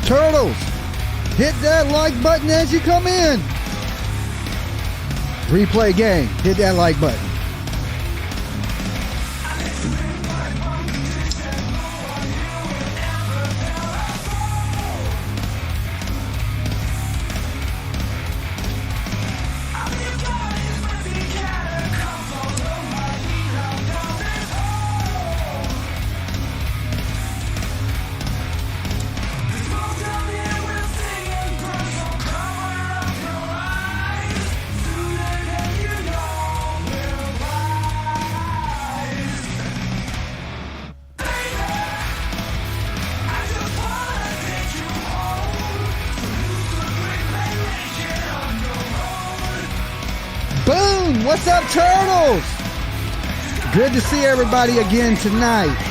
Turtles, hit that like button as you come in. Replay game, hit that like button. Boom! What's up, Turtles? Good to see everybody again tonight.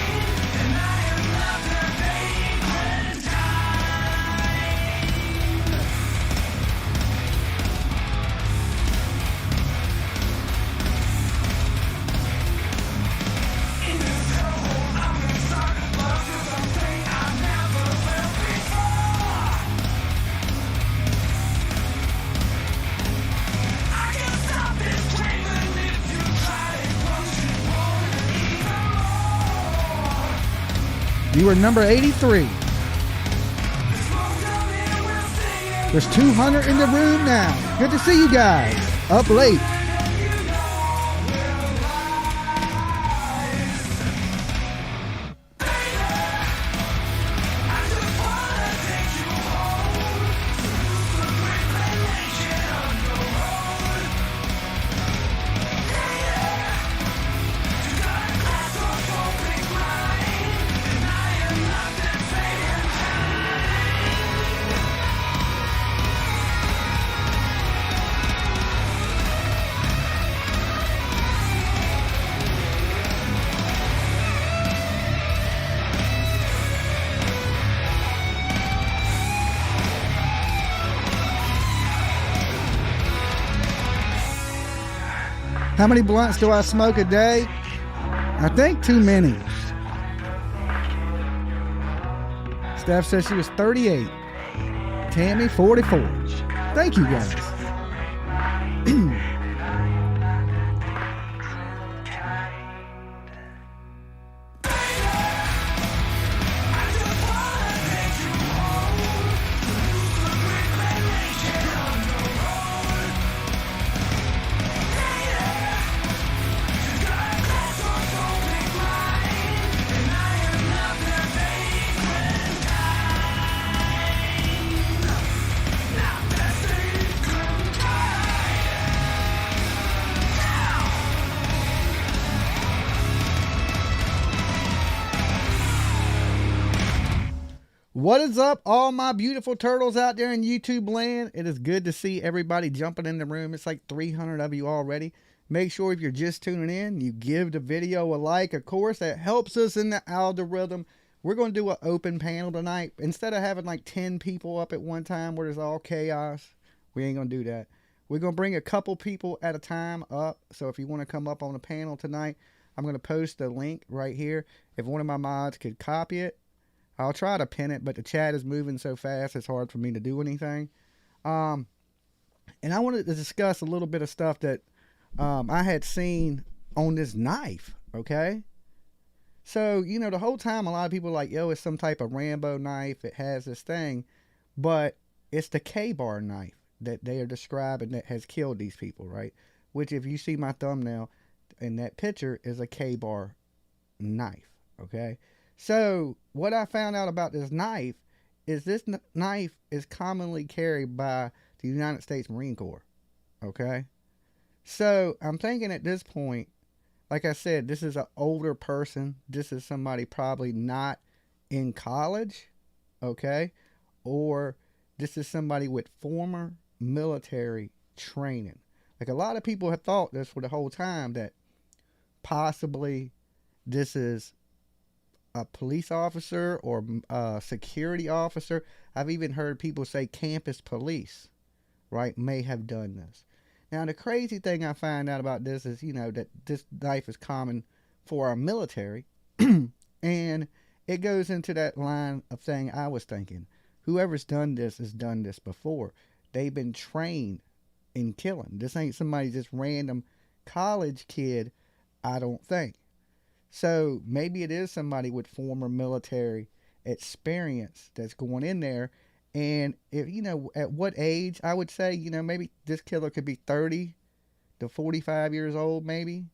You were number 83. There's 200 in the room now. Good to see you guys. Up late. How many blunts do I smoke a day? I think too many. Steph says she was 38. Tammy, 44. Thank you, guys. What is up, all my beautiful turtles out there in YouTube land? It is good to see everybody jumping in the room. It's like 300 of you already. Make sure if you're just tuning in, you give the video a like. Of course, that helps us in the algorithm. We're going to do an open panel tonight. Instead of having like 10 people up at one time where there's all chaos, we ain't going to do that. We're going to bring a couple people at a time up. So if you want to come up on a panel tonight, I'm going to post the link right here. If one of my mods could copy it, I'll try to pin it, but the chat is moving so fast, it's hard for me to do anything. And I wanted to discuss a little bit of stuff that I had seen on this knife, okay? So, you know, the whole time a lot of people are like, yo, it's some type of Rambo knife. It has this thing. But it's the K-bar knife that they are describing that has killed these people, right? Which, if you see my thumbnail in that picture, is a K-bar knife, okay? So, what I found out about this knife is this knife is commonly carried by the United States Marine Corps, okay? So, I'm thinking at this point, like I said, this is an older person. This is somebody probably not in college, okay? Or this is somebody with former military training. Like, a lot of people have thought this for the whole time, that possibly this is a police officer or a security officer. I've even heard people say campus police, right, may have done this. Now, the crazy thing I find out about this is, you know, that this knife is common for our military. And it goes into that line of thing I was thinking. whoever's done this has done this before. They've been trained in killing. This ain't somebody just random college kid, I don't think. So maybe it is somebody with former military experience that's going in there. And if at what age, I would say, maybe this killer could be 30 to 45 years old, maybe.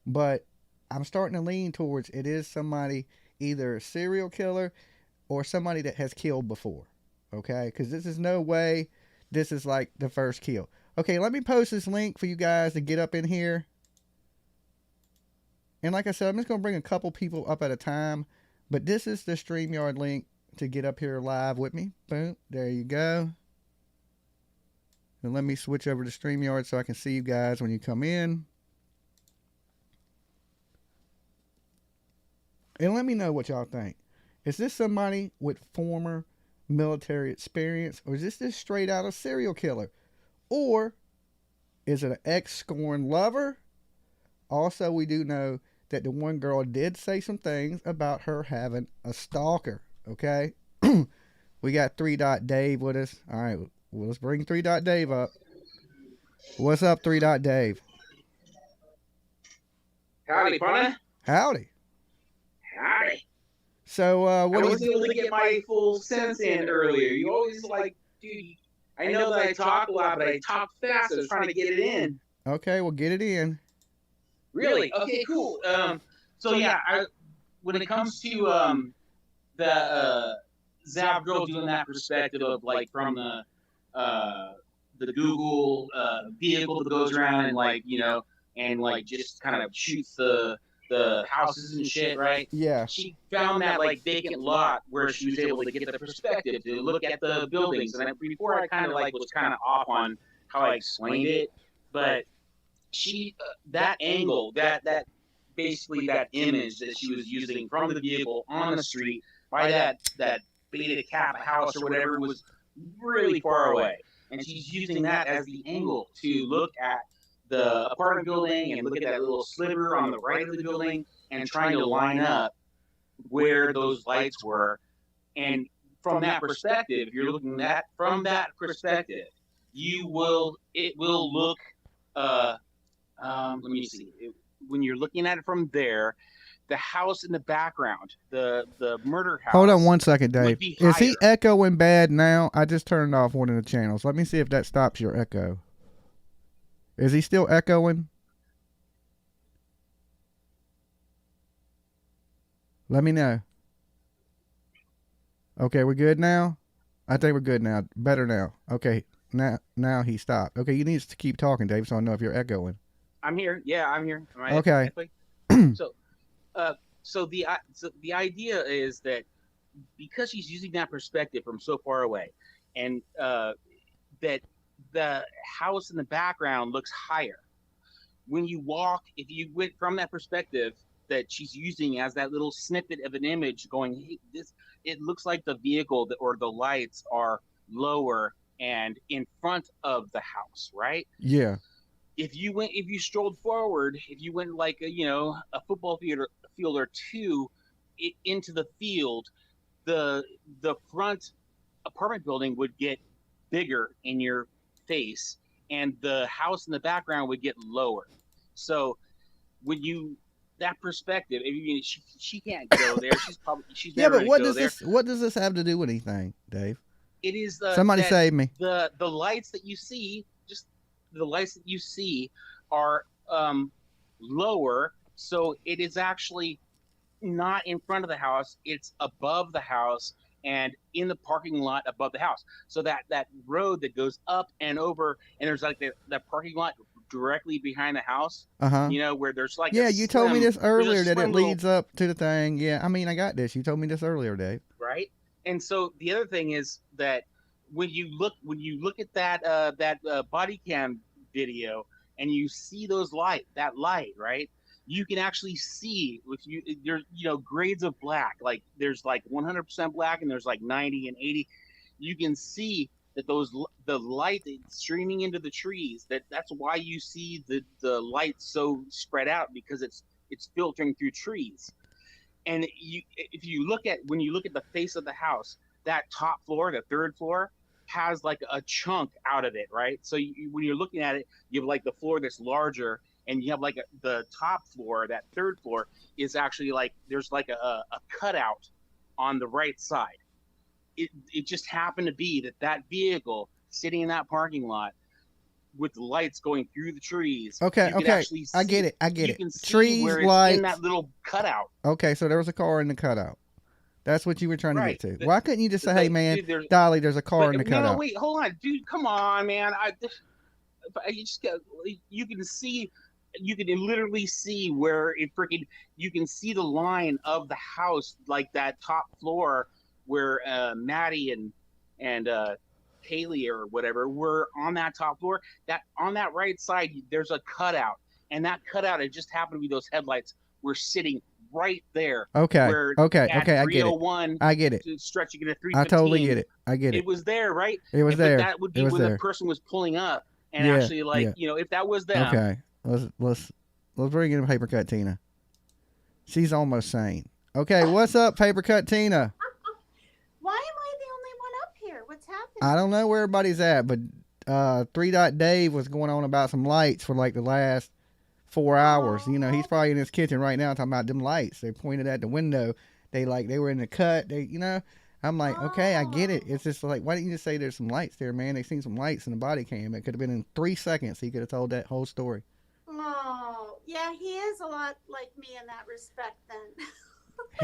But I'm starting to lean towards it is somebody, either a serial killer or somebody that has killed before. Okay? Because this is no way this is like the first kill. Okay, let me post this link for you guys to get up in here. And like I said, I'm just going to bring a couple people up at a time. But this is the StreamYard link to get up here live with me. Boom. There you go. And let me switch over to StreamYard so I can see you guys when you come in. And let me know what y'all think. Is this somebody with former military experience? Or is this just straight out a serial killer? Or is it an ex-scorned lover? Also, we do know that the one girl did say some things about her having a stalker. Okay? We got 3 Dot Dave with us. All right, well, let's bring 3 Dot Dave up. What's up, 3 Dot Dave? Howdy, partner. Howdy. Howdy. So, what I wasn't able to get my full sense in earlier. You always like, dude, I know that I talk a lot, but I talk fast. I was trying to get it in. Okay, well, get it in. Really? Okay, cool. So yeah, when it comes to the Zav girl doing that perspective of like from the Google vehicle that goes around and like and like just kind of shoots the houses and shit, right? Yeah. She found that like vacant lot where she was able to get the perspective to look at the buildings. And before I kind of like was kind of off on how I explained it, but she that angle, that basically that image that she was using from the vehicle on the street by that beta cap house or whatever was really far away, and she's using that as the angle to look at the apartment building and look at that little sliver on the right of the building and trying to line up where those lights were. And from that perspective, if you're looking at from that perspective, it will look let me see. When you're looking at it from there, the house in the background, the murder house. Hold on one second, Dave. Is he echoing bad now? I just turned off one of the channels. Let me see if that stops your echo. Is he still echoing? Let me know. Okay, we're good now? I think we're good now. Better now. Okay, now he stopped. Okay, you need to keep talking, Dave, so I know if you're echoing. I'm here. Yeah, I'm here. Okay. So the idea is that because she's using that perspective from so far away, and that the house in the background looks higher. When you walk, if you went from that perspective that she's using as that little snippet of an image, going, hey, it looks like the vehicle or the lights are lower and in front of the house, right? Yeah. If you strolled forward, if you went like a football field or two into the field, the front apartment building would get bigger in your face, and the house in the background would get lower. So when that perspective, I mean, she can't go there. She's never but what does this have to do with anything, Dave? It is somebody save me. The lights that you see, the lights that you see are lower, so it is actually not in front of the house, it's above the house and in the parking lot above the house. So that road that goes up and over, and there's like that parking lot directly behind the house, where there's like you told me this earlier that it leads up to the thing. Yeah, I mean, I got this. You told me this earlier, Dave. Right? And so the other thing is that when you look at that body cam video and you see that light, right? You can actually see there's grades of black. Like there's like 100% black and there's like 90 and 80. You can see that the light streaming into the trees. That's why you see the light so spread out, because it's filtering through trees. And when you look at the face of the house, that top floor, the third floor, has like a chunk out of it, right? So when you're looking at it, you have like the floor that's larger, and you have like the top floor, that third floor is actually like there's like a cutout on the right side. It just happened to be that vehicle sitting in that parking lot with the lights going through the trees, Okay, you could okay. actually I see. get it. I get You it. can see Trees, where it's in lights. that little cutout. Okay, so there was a car in the cutout. That's what you were trying to get Right. to. Why couldn't you just say, "Hey, man, Dude, there's Dolly, there's a car but in the no, cutout"? wait, hold on, dude. Come on, man. You just got, you can see, you can literally see where it freaking, you can see the line of the house, like that top floor where Maddie and Kaylee or whatever were on that top floor. That on that right side, there's a cutout, and that cutout, it just happened to be those headlights were sitting right there Okay, where okay, at okay. I get it. 301 I get it. stretching into I totally get 315, it. I get it. it was there, right? It was But there. that would It be was when the there. person was pulling up and Yeah, actually, like, yeah. if that was them. Okay. Let's bring in Paper Cut Tina. She's almost sane. Okay, what's up, Paper Cut Tina? Why am I the only one up here? What's happening? I don't know where everybody's at, but 3 Dave was going on about some lights for like the last 4 hours. You know, he's probably in his kitchen right now talking about them lights. They pointed at the window. They were in the cut. I'm like, okay, I get it. It's just like, why didn't you just say there's some lights there, man? They seen some lights in the body cam. It could have been in 3 seconds. He could have told that whole story. Oh, yeah, he is a lot like me in that respect then.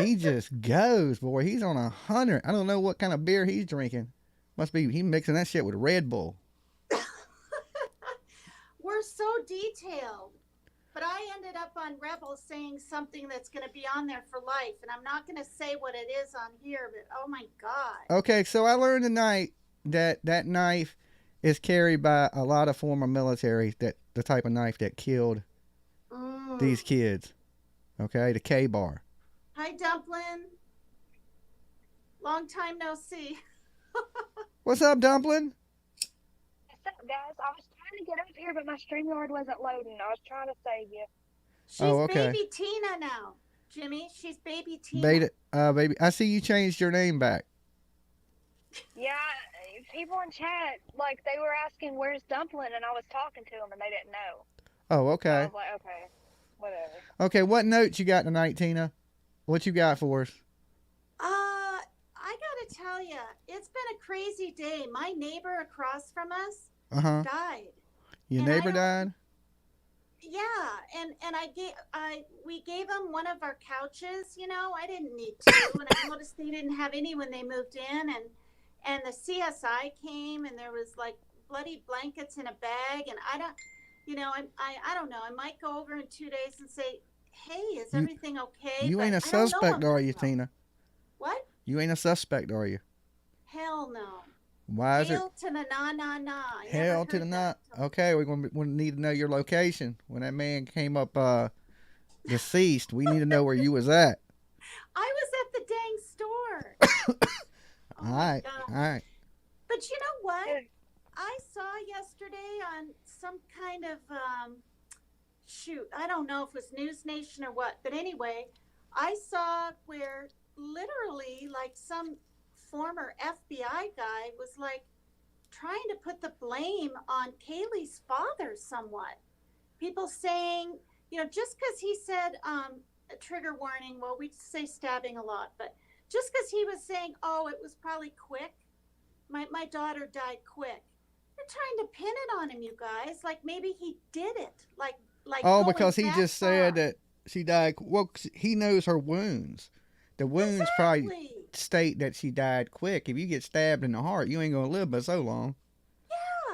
He just goes, boy. He's on 100. I don't know what kind of beer he's drinking. Must be he mixing that shit with Red Bull. We're so detailed. But I ended up on Rebel saying something that's going to be on there for life. And I'm not going to say what it is on here, but oh my God. Okay, so I learned tonight that that knife is carried by a lot of former military, that the type of knife that killed these kids. Okay, the K-bar. Hi, Dumpling. Long time no see. What's up, Dumpling? What's up, guys? I was trying to get up here, but my StreamYard wasn't loading. I was trying to save you. She's okay. Baby Tina now, Jimmy. She's Baby Tina. Baby, I see you changed your name back. Yeah, people in chat, like, they were asking, where's Dumpling? And I was talking to them, and they didn't know. Oh, So I okay. was like, okay, whatever. Okay, what notes you got tonight, Tina? What you got for us? I gotta tell you, it's been a crazy day. My neighbor across from us died. Your And neighbor died? Yeah, and we gave him one of our couches. You know, I didn't need to, and I noticed they didn't have any when they moved in, and the CSI came, and there was like bloody blankets in a bag, and I don't know. I might go over in 2 days and say, hey, is everything okay? You But ain't a I don't know suspect, what are you, to know. Tina? What? You ain't a suspect, are you? Hell no. Why is it? Hail to the na. Hell to the not. Okay, we're gonna need to know your location. When that man came up deceased, we need to know where you was at. I was at the dang store. Oh All my right, God. all right. But you know what? I saw yesterday on some kind of I don't know if it was News Nation or what, but anyway, I saw where literally like some former FBI guy was like trying to put the blame on Kaylee's father somewhat. People saying, just because he said a trigger warning, well, we say stabbing a lot, but just because he was saying, oh, it was probably quick. My daughter died quick. They're trying to pin it on him, you guys. Like maybe he did it. Like Oh, going because he that just said far. that she died. Well, he knows her wounds. The wounds probably Exactly. state that she died quick. If you get stabbed in the heart, you ain't gonna live but so long.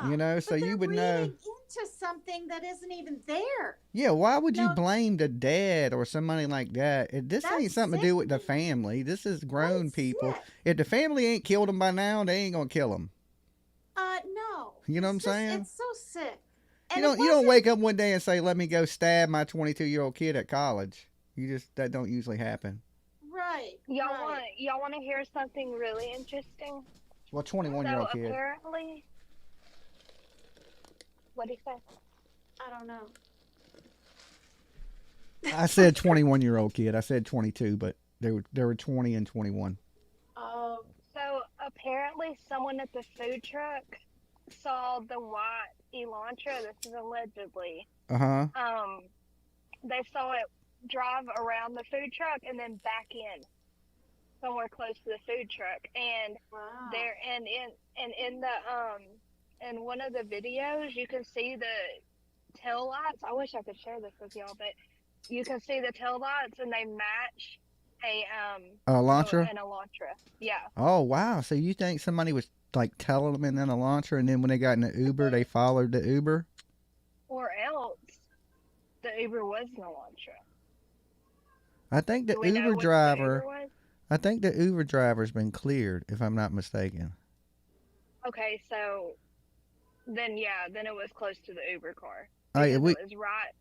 Yeah. So but you they're would know. reading into something that isn't even there. Yeah, why would you No. blame the dad or somebody like that? This ain't That's something to do with the sickening. family. This is grown That's people. sick. If the family ain't killed them by now, they ain't gonna kill them. No. You know what I'm It's just- saying? It's so sick. You And don't it wasn't- wake up one day and say, "Let me go stab my 22-year-old kid at college." That don't usually happen. Right. Y'all right. want to hear something really interesting? Well, 21-year-old So kid. apparently, what did he say? I don't know. I said 21-year-old kid. I said 22, but they were 20 and 21. Oh. So apparently someone at the food truck saw the white Elantra. This is allegedly. Uh-huh. They saw it drive around the food truck and then back in somewhere close to the food truck. And Wow. there and in the in one of the videos you can see the tail lights. I wish I could share this with y'all, but you can see the tail lights and they match Elantra? an Elantra. Yeah. Oh, wow. So you think somebody was like telling them in an Elantra, and then when they got in the Uber, they followed the Uber? Or else the Uber was an Elantra. I think the Do we know Uber what the driver, Uber was? I think the Uber driver's been cleared, if I'm not mistaken. Okay, so then it was close to the Uber car. Hey, Because it was right.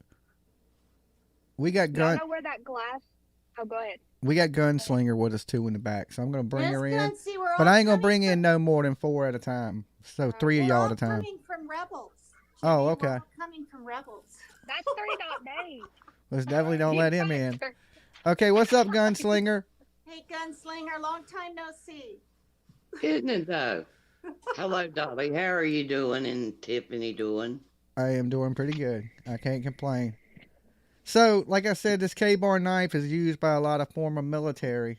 we got Y'all know where that glass? Oh, go ahead. we got Gunslinger with us too in the back, so I'm gonna bring her in. Gunsy, we're But all I ain't gonna coming bring in no more than 4 at a time. So 3 of we're y'all all at a time. coming from Rebels. Oh, Jimmy, okay. We're all coming from Rebels. That's 3 days. Let's definitely don't let him in. Faster. Okay, what's up, Gunslinger? Hey, Gunslinger, long time no see. Isn't it though? Hello, Dolly. How are you doing and Tiffany doing? I am doing pretty good. I can't complain. So, like I said, this K-bar knife is used by a lot of former military.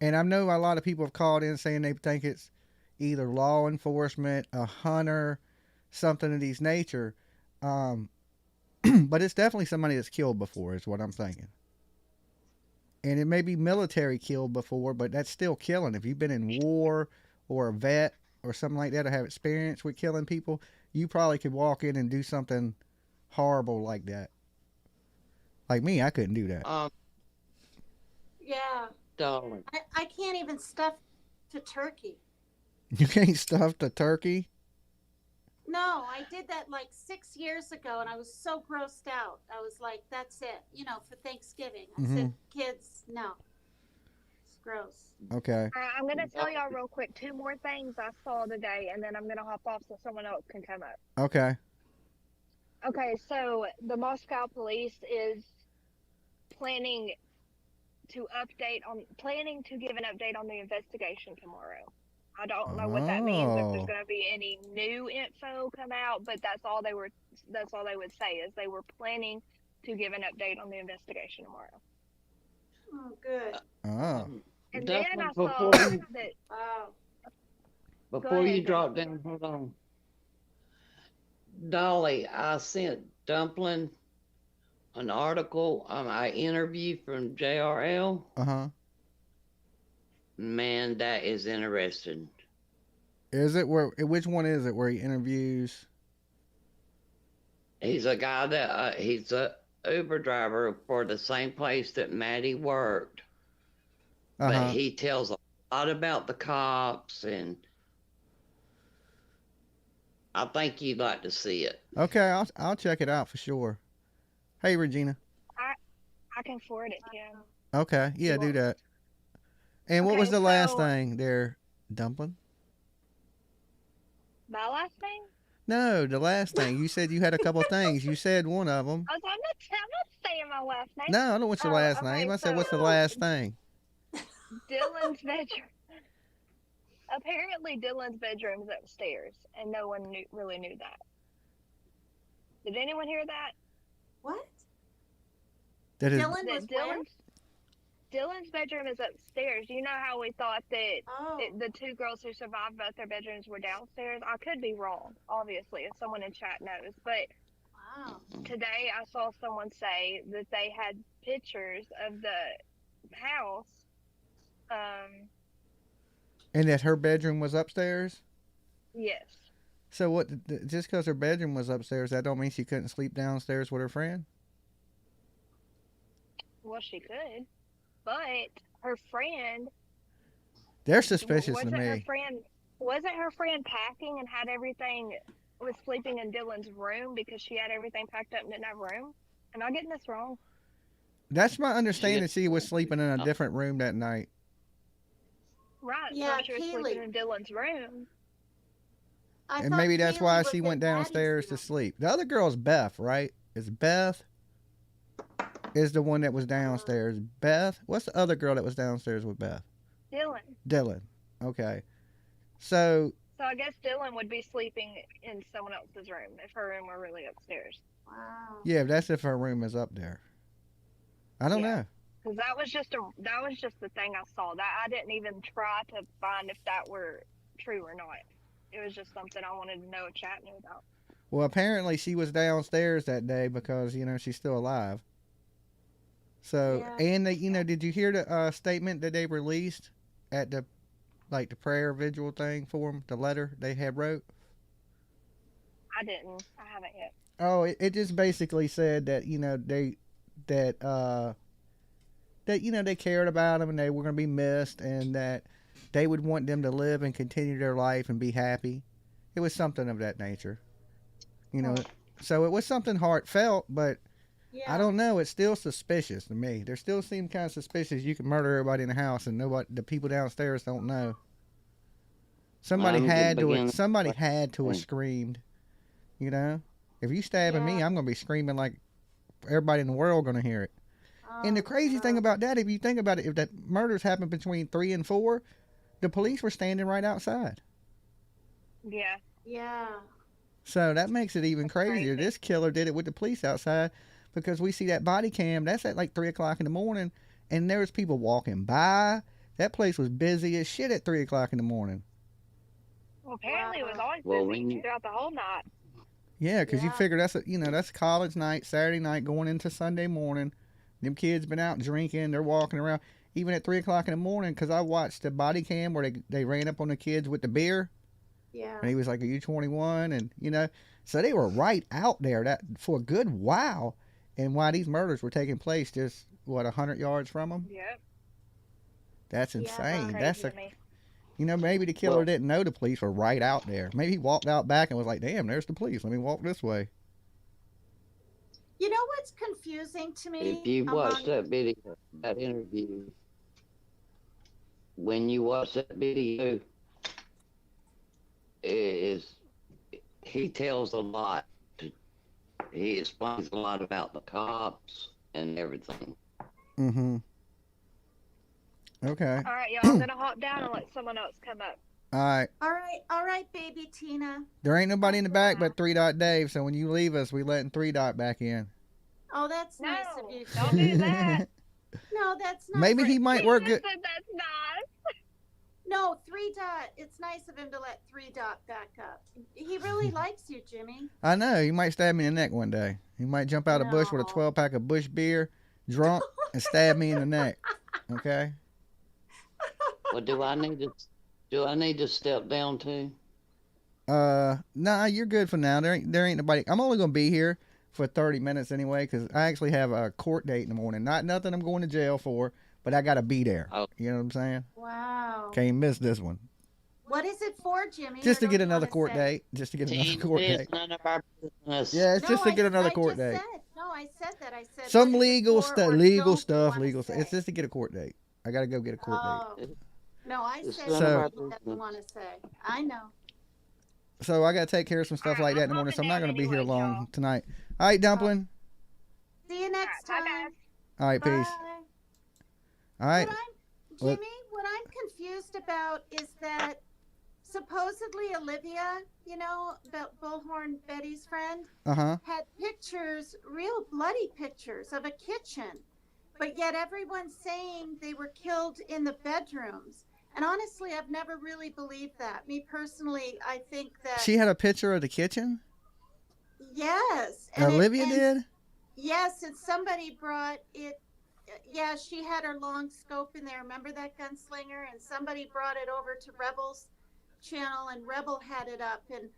And I know a lot of people have called in saying they think it's either law enforcement, a hunter, something of these nature. But it's definitely somebody that's killed before is what I'm thinking. And it may be military killed before, but that's still killing. If you've been in war or a vet or something like that or have experience with killing people, you probably could walk in and do something horrible like that. Like me, I couldn't do that. Yeah. Dolly. I can't even stuff to turkey. You can't stuff the turkey? No, I did that like 6 years ago, and I was so grossed out. I was like, that's it, for Thanksgiving. I said, kids, no. It's gross. Okay. I'm going to tell y'all real quick 2 more things I saw today, and then I'm going to hop off so someone else can come up. Okay. Okay, so the Moscow police is planning to give an update on the investigation tomorrow. I don't know what that means, if there's going to be any new info come out, but that's all they would say is they were planning to give an update on the investigation tomorrow. Oh, good. Oh. And Dolly, then I saw that. Wow. Before you drop down, hold on. Dolly, I sent Dumpling an article on my interview from JRL. Uh-huh. Man, that is interesting. Is it which one is it where he interviews? He's a guy that he's a Uber driver for the same place that Maddie worked. Uh-huh. But he tells a lot about the cops, and I think you'd like to see it. Okay, I'll check it out for sure. Hey, Regina. I can forward it to him. Okay, yeah, do that. And what Okay, was the last so- thing there, Dumpling? My last name? No, the last thing. You said you had a couple things. You said one of them. I'm not saying my last name. No, I don't want your last okay, name. I said, so- what's the last thing? Dylan's bedroom. Apparently, Dylan's bedroom is upstairs, and no one really knew that. Did anyone hear that? What? That is, Dylan was where? Dylan's bedroom is upstairs. You know how we thought that Oh. the 2 girls who survived both their bedrooms were downstairs? I could be wrong, obviously, if someone in chat knows. But Wow. today I saw someone say that they had pictures of the house. and that her bedroom was upstairs? Yes. So what? Just because her bedroom was upstairs, that don't mean she couldn't sleep downstairs with her friend? Well, she could. But her friend... They're suspicious to wasn't her me. friend packing and had everything, was sleeping in Dylan's room because she had everything packed up and didn't have room? Am I getting this wrong? That's my understanding. She was sleeping in a different room that night. Right. Yeah, so she was Kaylee. sleeping in Dylan's room. I And thought maybe that's Kaylee why was she at went downstairs Maddie's to room. sleep. The other girl's Beth, right? Is Beth is the one that was downstairs. Beth? What's the other girl that was downstairs with Beth? Dylan. Dylan. Okay. So So I guess Dylan would be sleeping in someone else's room if her room were really upstairs. Wow. yeah, that's if her room is up there. I don't Yeah. know. Because that was just the thing I saw. That I didn't even try to find if that were true or not. It was just something I wanted to know if chat knew about. Well, apparently she was downstairs that day because she's still alive. So, Yeah. and did you hear the statement that they released at the the prayer vigil thing for them? The letter they had wrote. I didn't. I haven't yet. Oh, it just basically said that that they cared about them and they were going to be missed and that they would want them to live and continue their life and be happy. It was something of that nature, you know. So it was something heartfelt, but Yeah. I don't know. It's still suspicious to me. There still seems kind of suspicious. You can murder everybody in the house and the people downstairs don't know. Somebody had to have screamed. You know, if you stabbing me, Yeah. I'm gonna be screaming like everybody in the world gonna hear it. And the Oh, crazy thing God. about that, if you think about it, if that murders happened between 3 and 4, the police were standing right outside. Yeah. Yeah. So that makes it even That's crazier. crazy. This killer did it with the police outside because we see that body cam. That's at like 3 o'clock in the morning, and there was people walking by. That place was busy as shit at 3 o'clock in the morning. Well, apparently it was always Well, busy when you- throughout the whole night. Yeah, because you Yeah. figure that's college night, Saturday night, going into Sunday morning. Them kids been out drinking. They're walking around even at 3 o'clock in the morning. Because I watched the body cam where they ran up on the kids with the beer, Yeah. and he was like, "Are you 21?" And so they were right out there that for a good while. And while these murders were taking place, just 100 yards from them. Yep. That's Yeah, insane. Crazy That's to me. maybe the killer Well- didn't know the police were right out there. Maybe he walked out back and was like, "Damn, there's the police. Let me walk this way." You know what's confusing to me? If you watch among- that video, that interview, when you watch that video, he tells a lot. He explains a lot about the cops and everything. Mm-hmm. Okay. All right, y'all. I'm gonna hop down and let someone else come up. All right. All right, baby Tina. There ain't nobody in the back but 3 Dot Dave, so when you leave us, we letting 3 Dot back in. Oh, that's nice No, of you. don't do that. No, that's not. Maybe he might work He good. just said that's not. No, 3 Dot. It's nice of him to let 3 Dot back up. He really likes you, Jimmy. I know, he might stab me in the neck one day. He might jump out a bush with a No. 12-pack of Bush beer, drunk, and stab me in the neck. Okay? Well, do I need to step down too? Nah, you're good for now. There ain't nobody. I'm only gonna be here for 30 minutes anyway, because I actually have a court date in the morning. Not nothing I'm going to jail for, but I gotta be there. Oh. You know what I'm saying? Wow. Can't miss this one. What is it for, Jimmy? Just Or to get don't you another wanna court say? date. Just to get another Teen court is date. none of our business. Yeah, it's just to get another court I date. Said, no, I said that. I said Some what is it legal for, stuff, or legal don't you stuff, wanna legal stuff. say? It's just to get a court date. I gotta go get a court date. Oh. No, I It's said none of our what he doesn't business. want to say. I know. So I gotta take care of some stuff like that in the morning. So I'm not gonna be here long tonight. All right, Dumpling. See you next Bye, time. guys. All right, Bye. peace. All right. What- What I'm confused about is that supposedly Olivia, Bullhorn Betty's friend, Uh-huh. had pictures, real bloody pictures of a kitchen, but yet everyone's saying they were killed in the bedrooms. And honestly, I've never really believed that. Me personally, I think that She had a picture of the kitchen? yes, Olivia did? Yes, and somebody brought it. Yeah, she had her long scope in there. Remember that gunslinger? And somebody brought it over to Rebel's channel, and Rebel had it up. And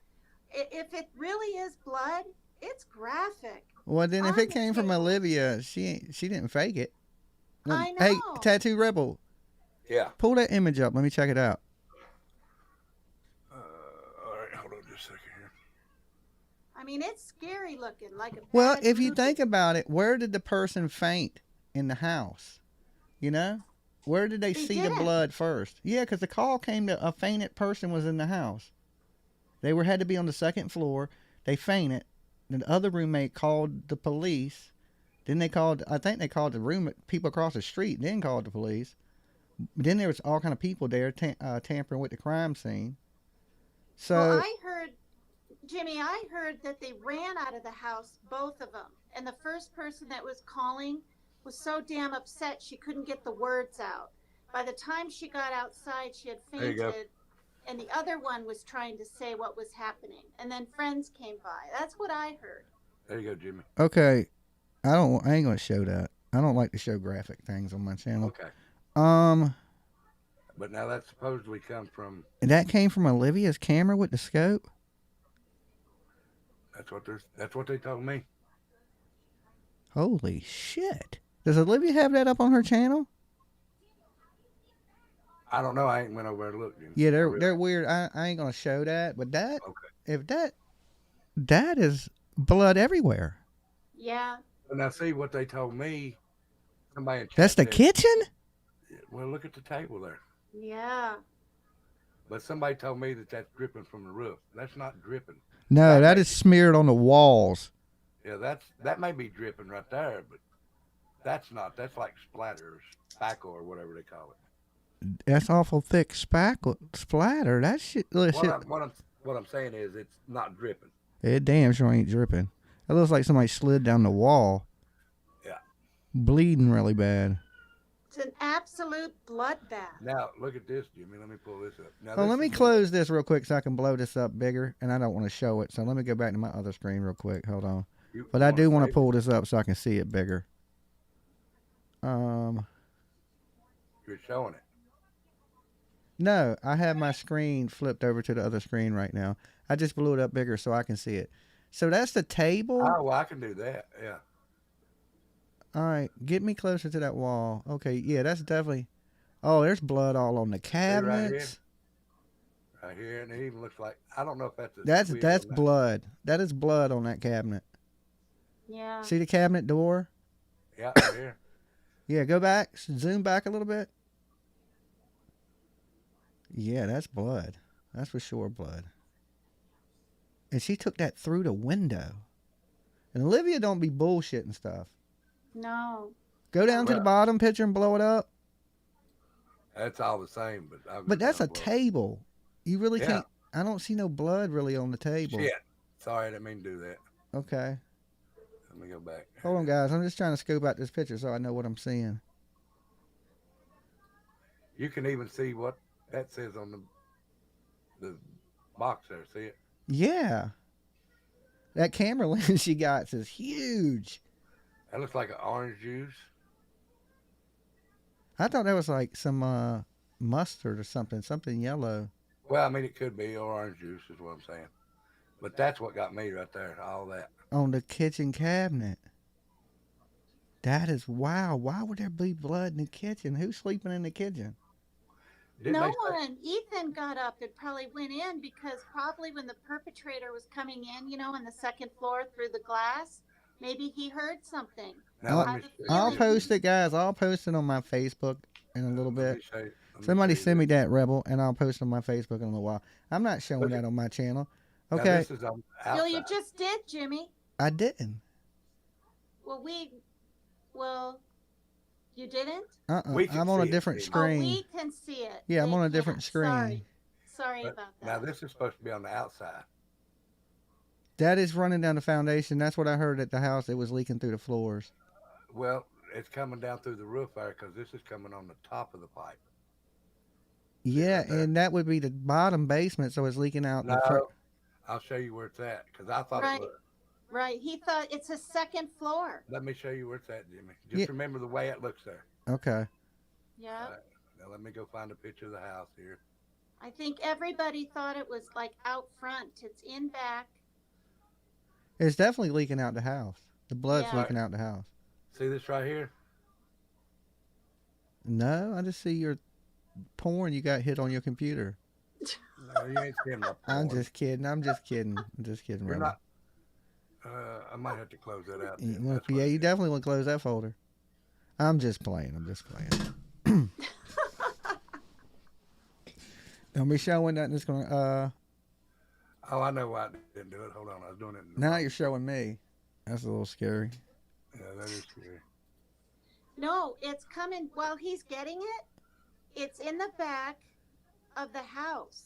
if it really is blood, it's graphic. Well, then if On it the came from table. Olivia, she didn't fake it. I Hey, know. Tattoo Rebel, Yeah. pull that image up. Let me check it out. All right, hold on just a second here. I mean, it's scary looking, like a. Well, bad if you movie. think about it, where did the person faint in the house? You know? Where did they They see the didn't. blood first? Yeah, because the call came that a fainted person was in the house. They had to be on the second floor. They fainted. Then the other roommate called the police. Then I think they called the people across the street, then called the police. But then there was all kind of people there tampering with the crime scene. So Well, I heard, Jimmy, I heard that they ran out of the house, both of them. And the first person that was calling was so damn upset she couldn't get the words out. By the time she got outside, she had There you go. fainted, and the other one was trying to say what was happening. And then friends came by. That's what I heard. There you go, Jimmy. okay, I ain't gonna show that. I don't like to show graphic things on my channel. Okay. Um, But now that supposedly comes from. that came from Olivia's camera with the scope. That's what they told me. Holy shit! Does Olivia have that up on her channel? I don't know. I ain't went over there to look. Jimmy. Yeah, I really- they're weird. I ain't gonna show that, but that Okay. if that is blood everywhere. Yeah. But now see what they told me. Somebody in chat That's the said, kitchen. Well, look at the table there. Yeah. But somebody told me that that's dripping from the roof. That's not dripping. No, That that may is smeared on the walls. Yeah, that may be dripping right there, but that's not. That's like splatter or spackle or whatever they call it. That's awful thick splatter. That shit. What I'm saying is it's not dripping. It damn sure ain't dripping. It looks like somebody slid down the wall. Yeah. Bleeding really bad. It's an absolute bloodbath. Now look at this, Jimmy. Let me pull this up. Now, Oh, this let me is- close this real quick so I can blow this up bigger, and I don't want to show it. So let me go back to my other screen real quick. Hold on. But I do want to save it? pull this up so I can see it bigger. You're showing it. No, I have my screen flipped over to the other screen right now. I just blew it up bigger so I can see it. So that's the table. Oh, well, I can do that. Yeah. All right, get me closer to that wall. Okay, yeah, that's definitely. Oh, there's blood all on the See right here? cabinets. Right here, and it even looks like I don't know if that's a That's squid that's or not. blood. That is blood on that cabinet. Yeah. See the cabinet door? Yeah, right here. Yeah, go back, zoom back a little bit. Yeah, that's blood. That's for sure blood. And she took that through the window. And Olivia don't be bullshitting stuff. No. Go down to the Well- bottom picture and blow it up. That's all the same, but But that's a tape. table. You really Yeah. can't. I don't see no blood really on the table. Shit. Sorry, I didn't mean to do that. Okay. Let me go back. Hold on, guys. I'm just trying to scope out this picture so I know what I'm seeing. You can even see what that says on the box there. See it? Yeah. That camera lens she got is huge. That looks like an orange juice. I thought that was like some mustard or something yellow. Well, I mean, it could be orange juice, is what I'm saying. But that's what got me right there. All that. On the kitchen cabinet. That is wow. Why would there be blood in the kitchen? Who's sleeping in the kitchen? Didn't No they say- one. Ethan got up and probably went in because probably when the perpetrator was coming in, you know, on the second floor through the glass, maybe he heard something. Now, let I me have a show you. I'll feeling- post it, guys. I'll post it on my Facebook in a little Let me bit. show you- let me Somebody show you send me this. that, Rebel, and I'll post it on my Facebook in a little while. I'm not showing Look that on my channel. Now, Okay, this is on Well, you outside. just did, Jimmy. I didn't. Well, you didn't? We can I'm on a see it, different see. Oh, screen. we can see it. Yeah, I'm They on a can't. different screen. Sorry But about now that. this is supposed to be on the outside. That is running down the foundation. That's what I heard at the house. It was leaking through the floors. Well, it's coming down through the roof there because this is coming on the top of the pipe. Yeah, right there. and that would be the bottom basement, so it's leaking out. No, The front. I'll show you where it's at because I thought Right. it was. Right. He thought it's a second floor. Let me show you where it's at, Jimmy. Just Yeah. remember the way it looks there. Okay. Yeah. All right. Now let me go find a picture of the house here. I think everybody thought it was like out front. It's in back. It's definitely leaking out the house. The blood's Yeah. leaking out the house. See this right here? No, I just see your porn you got hit on your computer. No, you ain't seeing my I'm porn. just kidding. I'm just kidding. You're Rebel. not. I might have to close that out. then. Well, That's what yeah, it you is. definitely want to close that folder. I'm just playing. Don't be showing nothing that's gonna. Oh, I know why I didn't do it. Hold on, I was doing it. Now you're showing me. That's a little scary. Yeah, that is scary. No, it's coming while he's getting it. It's in the back of the house,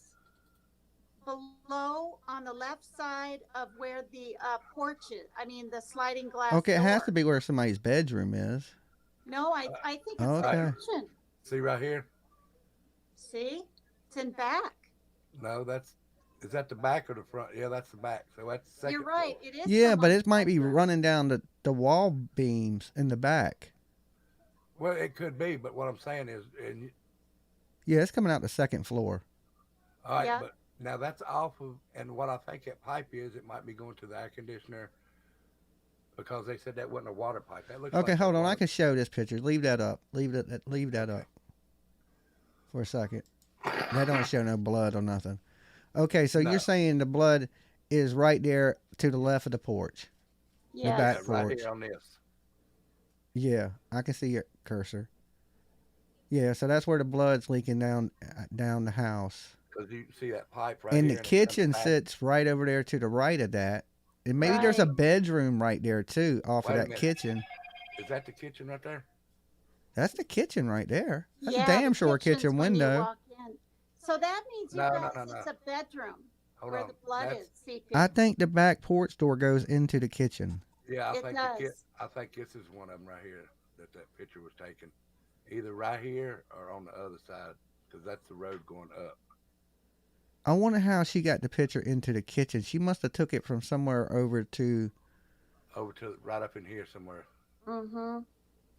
below on the left side of where the porch is. I mean, the sliding glass Okay, it door. has to be where somebody's bedroom is. No, I think it's Okay. the kitchen. See right here? See, it's in back. No, is that the back or the front? Yeah, that's the back. So that's the second You're right. floor. It is. Yeah, but it might be bedroom. running down the wall beams in the back. Well, it could be, but what I'm saying is, and Yeah, it's coming out the second floor. all right, Yeah. but now that's off of, and what I think that pipe is, it might be going to the air conditioner because they said that wasn't a water pipe. That looks Okay, like hold on. I water. can show this picture. Leave that up. Leave that up for a second. That don't show no blood or nothing. Okay, so No. you're saying the blood is right there to the left of the porch. Yes. back Yeah, right porch. here on this. Yeah, I can see your cursor. Yeah, so that's where the blood's leaking down the house. Because you see that pipe right And here. the it comes kitchen back. sits right over there to the right of that. And maybe there's a Right. bedroom right there too, off Wait a of that minute. kitchen. Is that the kitchen right there? That's the kitchen right there. That's Yeah, a damn the sure kitchen's kitchen when you window. walk in. So that means you No, guys, no. it's a bedroom Hold where on. the blood That's- is seeping. I think the back porch door goes into the kitchen. Yeah, I It think does. I think this is one of them right here that picture was taken, either right here or on the other side, because that's the road going up. I wonder how she got the picture into the kitchen. She must have took it from somewhere over to. Over to right up in here somewhere. Mm-hmm.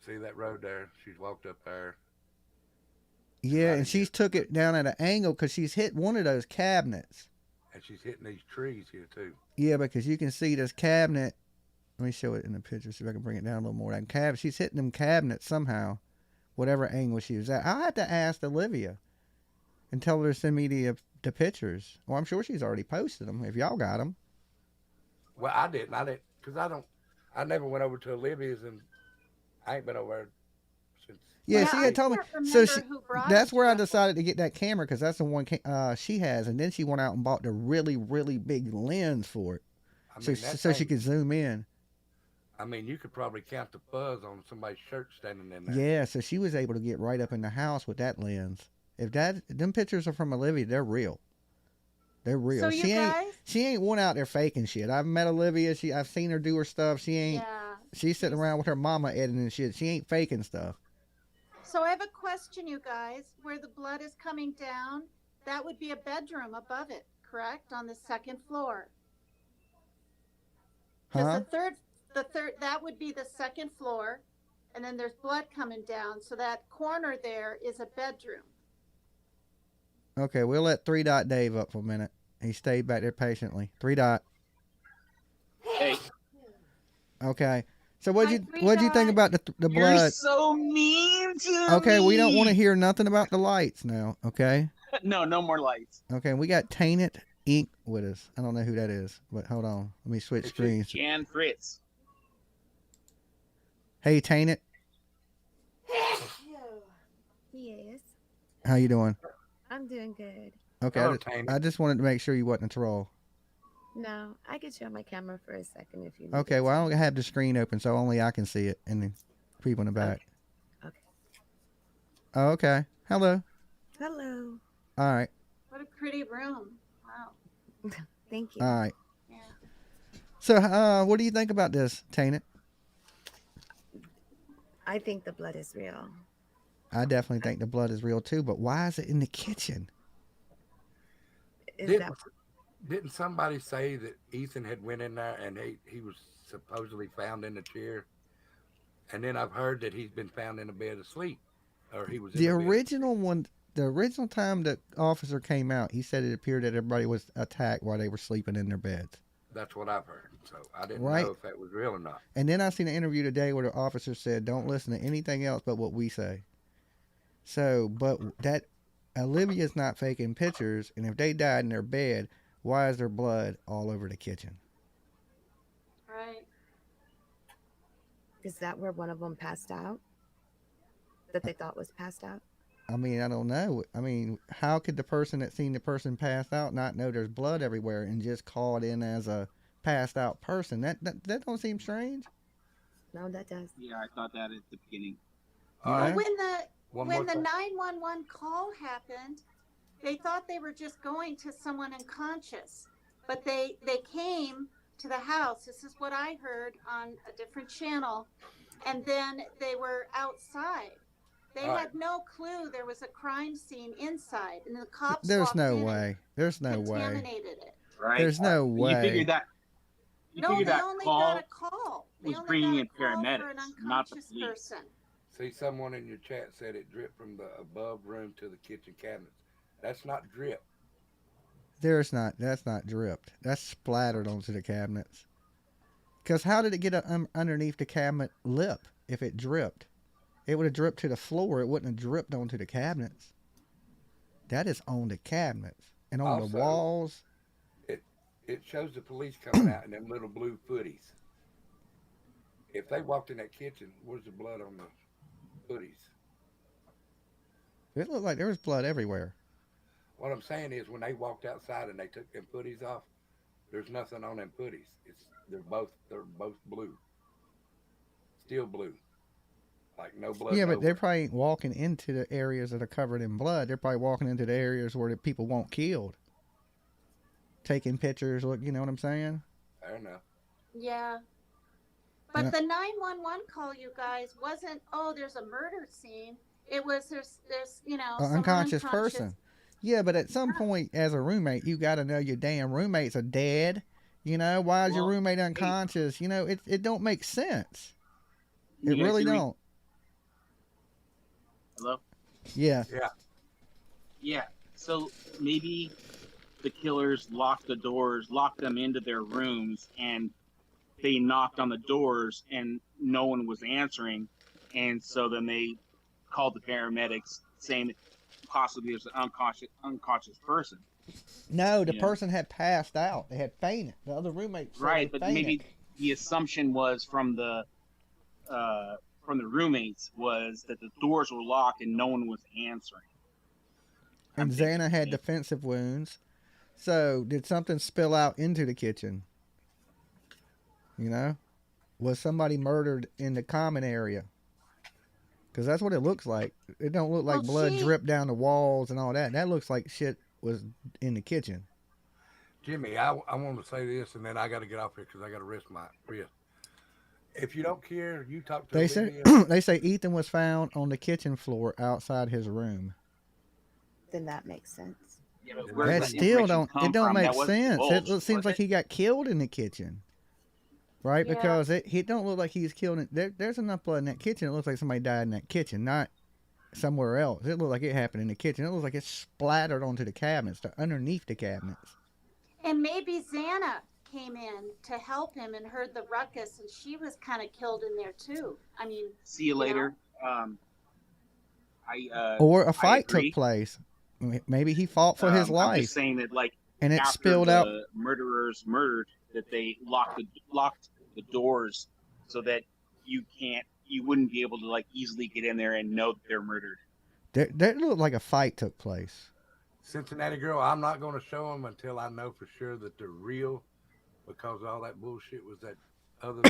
See that road there? She's walked up there. Yeah, Right and in she's here. took it down at an angle because she's hit one of those cabinets. And she's hitting these trees here too. Yeah, because you can see this cabinet. Let me show it in the picture, see if I can bring it down a little more. That cabinet, she's hitting them cabinets somehow, whatever angle she was at. I'll have to ask Olivia and tell her to send me the pictures. Well, I'm sure she's already posted them if y'all got them. Well, I didn't, because I never went over to Olivia's, and I ain't been over there since. Yeah, Yeah, she I had told me. can't So remember who brought that's it where to I us. decided to get that camera because that's the one she has, and then she went out and bought the really, really big lens for it, I so mean, that so she thing- could zoom in. I mean, you could probably count the fuzz on somebody's shirt standing in there. Yeah, so she was able to get right up in the house with that lens. If them pictures are from Olivia, they're real. They're real. So you guys, She ain't one out there faking shit. I've met Olivia. I've seen her do her stuff. She ain't. yeah. She's sitting around with her mama editing shit. She ain't faking stuff. So I have a question, you guys. Where the blood is coming down, that would be a bedroom above it, correct? On the second floor. Because Huh? the third, that would be the second floor, and then there's blood coming down. So that corner there is a bedroom. Okay, we'll let 3 Dot Dave up for a minute. He stayed back there patiently. 3 Dot. Hey, Okay. So what'd Hi, you 3 think Dot. about the you're blood? so mean to Okay, we don't want to me. hear nothing about the lights now. Okay. No more lights. Okay, we got Tainted Ink with us. I don't know who that is, but hold on. Let me switch It's screens. Jan Fritz. Hey, Tainted. Yes, How you doing? I'm doing good. Okay, Hello, Tainted. I just wanted to make sure you wasn't a troll. No, I could show my camera for a second if you need. Okay, well, I don't have the screen open, so only I can see it and the people in the back. Okay. Oh, okay. Hello. Hello. All right. What a pretty room. Wow. Thank you. All right. Yeah. So, what do you think about this, Tainted? I think the blood is real. I definitely think the blood is real too, but why is it in the kitchen? Is Didn't, that didn't somebody say that Ethan had went in there and he was supposedly found in a chair? And then I've heard that he's been found in a bed asleep, or he was in The a bed. original one, the original time the officer came out, he said it appeared that everybody was attacked while they were sleeping in their beds. That's what I've heard. So I didn't Right. know if that was real or not. And then I seen an interview today where the officer said, "Don't listen to anything else but what we say." So, but that Olivia's not faking pictures, and if they died in their bed, why is there blood all over the kitchen? Right. is that where one of them passed out? That they thought was passed out? I mean, I don't know. I mean, how could the person that seen the person pass out not know there's blood everywhere and just call it in as a passed out person? That don't seem strange. No, that does. Yeah, I thought that at the beginning. All Yeah. right. When the One when more the thing. 911 call happened, they thought they were just going to someone unconscious, but they came to the house. This is what I heard on a different channel, and then they were outside. They All had right. no clue there was a crime scene inside, and the cops There's walked no in way. There's and no way. contaminated it. Right? There's no You way. figured that. You No, figured they that only call got a call. They was only bringing got in a call for an paramedics, not the unconscious police. person. See, someone in your chat said it dripped from the above room to the kitchen cabinets. That's not drip. There's not. That's not dripped. That's splattered onto the cabinets. Because how did it get underneath the cabinet lip if it dripped? It would have dripped to the floor. It wouldn't have dripped onto the cabinets. That is on the cabinets and on the Also, walls. It shows the police coming out in them little blue footies. If they walked in that kitchen, where's the blood on the footies? It looked like there was blood everywhere. What I'm saying is, when they walked outside and they took them footies off, there's nothing on them footies. They're both blue, still blue, like no blood. Yeah, but nowhere. they probably ain't walking into the areas that are covered in blood. They're probably walking into the areas where the people won't killed. Taking pictures, look, you know what I'm saying? Fair enough. Yeah. But Yeah. the 911 call, you guys, wasn't, oh, there's a murder scene. It was, there's you know, An someone unconscious person. Yeah, but at some Yeah. point, as a roommate, you got to know your damn roommates are dead. You know, why is your Well, roommate unconscious? You know, it don't make sense. You It guys really hear me? don't. Hello? Yeah. Yeah. So maybe the killers locked the doors, locked them into their rooms, and they knocked on the doors and no one was answering. And so then they called the paramedics saying that possibly there's an unconscious person. No, the Yeah. person had passed out. They had fainted. The other roommate said Right, they but fainted. maybe the assumption was from the roommates was that the doors were locked and no one was answering. And I'm thinking, Xana had yeah. defensive wounds. So did something spill out into the kitchen? You know? Was somebody murdered in the common area? Because that's what it looks like. It don't look like Well, blood she- dripped down the walls and all that. That looks like shit was in the kitchen. Jimmy, I want to say this, and then I got to get off here because I got to rest my wrist. If you don't care, you talk to They Olivia. say they say Ethan was found on the kitchen floor outside his room. Then that makes sense. Yeah, but That where That did still information don't. come It don't from? make That wasn't sense. divulged, It seems was like it? he got killed in the kitchen, right? Yeah. Because he don't look like he's killed. There's enough blood in that kitchen. It looks like somebody died in that kitchen, not somewhere else. It looked like it happened in the kitchen. It looks like it's splattered onto the cabinets, underneath the cabinets. And maybe Xana came in to help him and heard the ruckus, and she was kind of killed in there too. I mean, See you later. Or a fight agree. took place. Maybe he fought for his I'm life, just saying that, like, and it after spilled the out. murderers murdered, that they locked the doors so that you wouldn't be able to like easily get in there and know that they're murdered. That looked like a fight took place. Cincinnati girl, I'm not going to show them until I know for sure that they're real, because all that bullshit was that other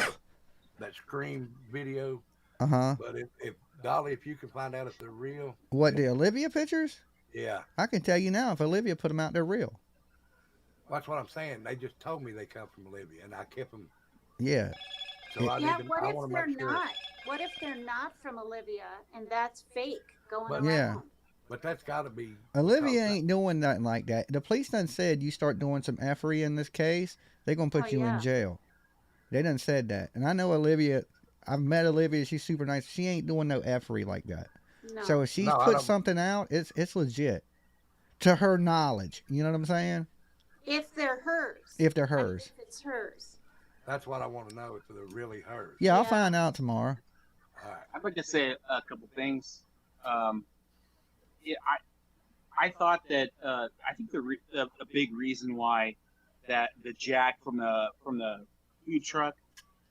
that Scream video. But if Dolly, if you can find out if they're real, What, the Olivia pictures? yeah, I can tell you now, if Olivia put them out, they're real. that's what I'm saying. They just told me they come from Olivia, and I kept them. Yeah. So I yeah. need to. What I if want to they're make sure. not? What if they're not from Olivia and that's fake going But- around? Yeah. But that's got to be. Olivia because ain't doing nothing like that. The police done said you start doing some effery in this case, they're going to put Oh, you yeah. in jail. They done said that. And I know Olivia, I've met Olivia, she's super nice. She ain't doing no effery like that. No. So if she's No, I put don't- something out, it's legit. To her knowledge. You know what I'm saying? if they're hers. If they're I mean, hers. if it's hers. That's what I want to know, if they're really hers. Yeah, I'll Yeah. find out tomorrow. All right. I'd like to say a couple things. Yeah, I thought that I think a big reason why that the jack from the food truck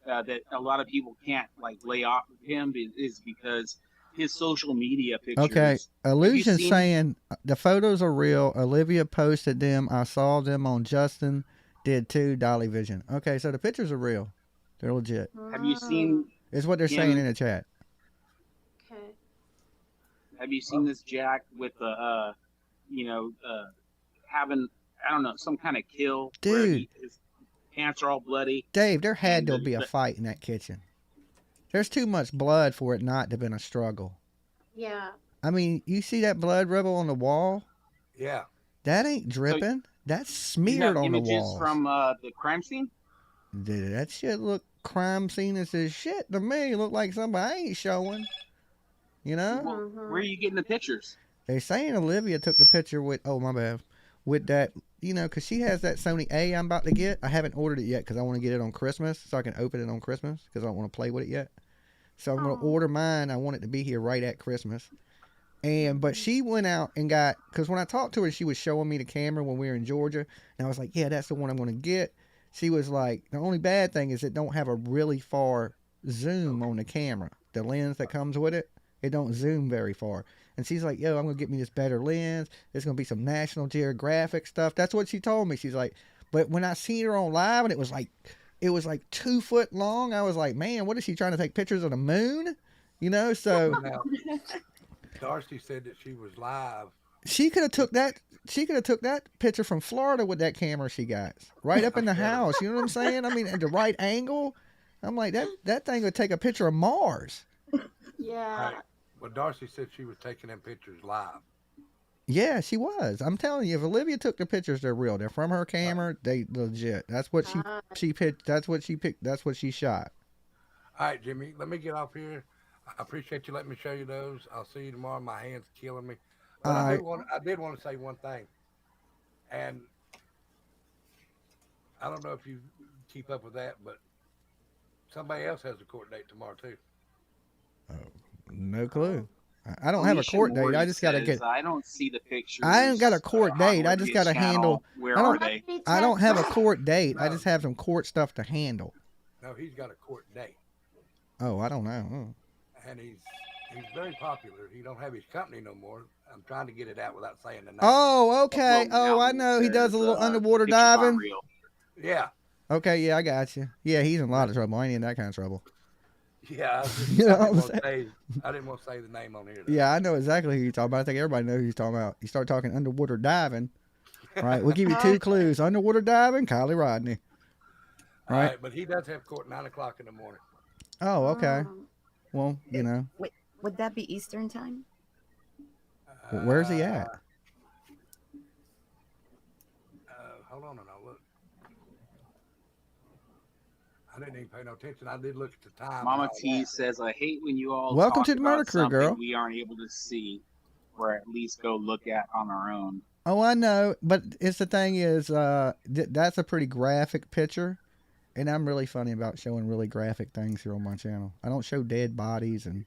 that a lot of people can't like lay off of him is because his social media pictures. Okay, Illusion's seen- saying the photos are real. Olivia posted them. I saw them on Justin. Did too. Dolly Vision. Okay, so the pictures are real. They're legit. Have you seen It's what they're Him- saying in the chat. Okay. Have you seen this Jack with the having, I don't know, some kind of kill where Dude, his pants are all bloody? Dave, there had And to be a fight in that kitchen. There's too much blood for it not to have been a struggle. Yeah. I mean, you see that blood rubble on the wall? Yeah. That ain't dripping. That's smeared on the images walls. from the crime scene? Dude, that shit look crime scene as shit to me. Look like somebody ain't showing. You know? Well, where are you getting the pictures? They're saying Olivia took the picture with, oh, my bad, with that, because she has that Sony A I'm about to get. I haven't ordered it yet because I want to get it on Christmas so I can open it on Christmas because I don't want to play with it yet. So I'm going to order mine. I want it to be here right at Christmas. But she went out and got, because when I talked to her, she was showing me the camera when we were in Georgia. And I was like, yeah, that's the one I'm going to get. She was like, the only bad thing is it don't have a really far zoom on the camera. The lens that comes with it, it don't zoom very far. And she's like, yo, I'm going to get me this better lens. There's going to be some National Geographic stuff. That's what she told me. She's like, but when I seen her on live and it was like 2 foot long, I was like, man, what is she trying to take pictures of the moon? So Now, Darcy said that she was live. she could have took that picture from Florida with that camera she got right up in the house. You know what I'm saying? I mean, at the right angle. I'm like, that thing would take a picture of Mars. Yeah. Right. Well, Darcy said she was taking them pictures live. Yeah, she was. I'm telling you, if Olivia took the pictures, they're real. They're from her camera. They legit. That's what she picked. That's what she picked. That's what she shot. All right, Jimmy, let me get off here. I appreciate you letting me show you those. I'll see you tomorrow. My hand's killing me. But I did want to say one thing. And I don't know if you keep up with that, but somebody else has a court date tomorrow, too. Oh, no clue. I don't have a court date. I just got to get. I don't see the pictures. I ain't got a court date. I just got to handle. Where are they? I don't have a court date. I just have some court stuff to handle. No, he's got a court date. Oh, I don't know. And he's very popular. He don't have his company no more. I'm trying to get it out without saying the name. Oh, okay. Oh, I know. He does a little underwater diving. Yeah. Okay, yeah, I got you. Yeah, he's in a lot of trouble. I ain't in that kind of trouble. Yeah, I didn't want to say the name on here. Though. Yeah, I know exactly who you're talking about. I think everybody knows who you're talking about. You start talking underwater diving, right? We'll give you 2 clues. Underwater diving, Kylie Rodney. All right, but he does have court 9 o'clock in the morning. Oh, okay. Well, Wait, would that be Eastern time? Where's he at? Hold on and I'll look. I didn't even pay no attention. I did look at the time. Mama T says, I hate when you all Welcome talk to the Murder about Crew, girl. We aren't able to see or at least go look at on our own. Oh, I know. But it's the thing is, that's a pretty graphic picture. And I'm really funny about showing really graphic things here on my channel. I don't show dead bodies and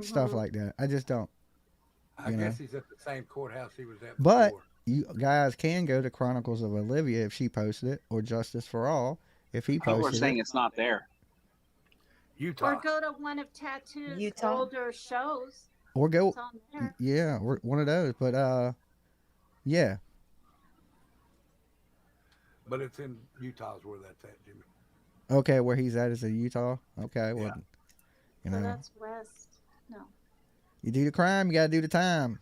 stuff like that. I just don't. I guess he's at the same courthouse he was at before. But you guys can go to Chronicles of Olivia if she posted it, or Justice for All if he posted it. People are saying it's not there. Utah. Or go to one of Tattoo's older shows. Or go, it's on there. yeah, or one of those. But yeah. But it's in Utah's where that's at, Jimmy. Okay, where he's at is in Utah. Okay, well, you know. So that's west. No. You do the crime, you gotta do the time.